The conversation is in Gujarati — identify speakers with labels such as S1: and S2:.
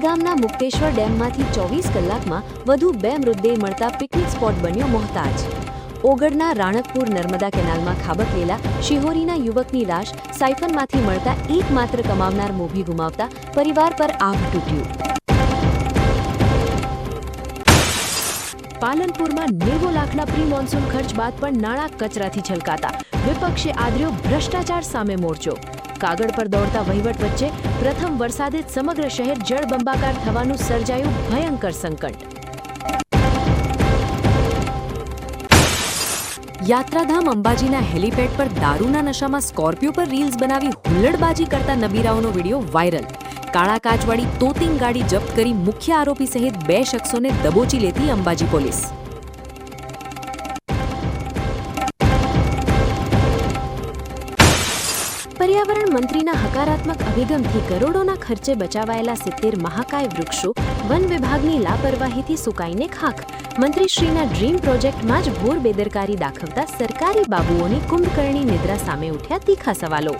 S1: દહેગામના મુક્તેશ્વર ડેમમાંથી 24 કલાકમાં વધુ 2 મૃતદેહ મળતા પિકનિક સ્પોટ બન્યો મોહતાજ. ઓગળના રાણકપુર નર્મદા કેનાલમાં ખાબકલેલા શિહોરીના યુવકની લાશ સાયફનમાંથી મળતા એકમાત્ર કમાવનાર મોભી ગુમાવતા પરિવાર પર આભ તૂટ્યું. પાલનપુરમાં 90 લાખના પ્રી મોન્સૂન ખર્ચ બાદ પણ નાણાં કચરાથી છલકાતા વિપક્ષે આદર્યો ભ્રષ્ટાચાર સામે મોરચો. કાગળ પર દોડતા વહીવટ વચ્ચે પ્રથમ વરસાદે જ સમગ્ર શહેર જળબંબાકાર થવાનું સર્જાયું ભયંકર સંકટ. યાત્રાધામ અંબાજીના હેલીપેડ પર દારૂના નશામાં સ્કોર્પિયો પર રીલ્સ બનાવી હુલ્લડબાજી કરતા નબીરાઓનો વિડીયો વાયરલ. કાળા કાચવાળી તોતિંગ ગાડી જપ્ત કરી મુખ્ય આરોપી સહિત 2 શખ્સોને દબોચી લેતી અંબાજી પોલીસ. પર્યાવરણ મંત્રીના હકારાત્મક અભિગમથી કરોડોના ખર્ચે બચાવાયેલા 70 મહાકાય વૃક્ષો વન વિભાગની લાપરવાહીથી સુકાઈને ખાખ. મંત્રીશ્રીના ડ્રીમ પ્રોજેક્ટમાં જ ઘોર બેદરકારી દાખવતા સરકારી બાબુઓની કુંભકર્ણી નિદ્રા સામે ઉઠ્યા તીખા સવાલો.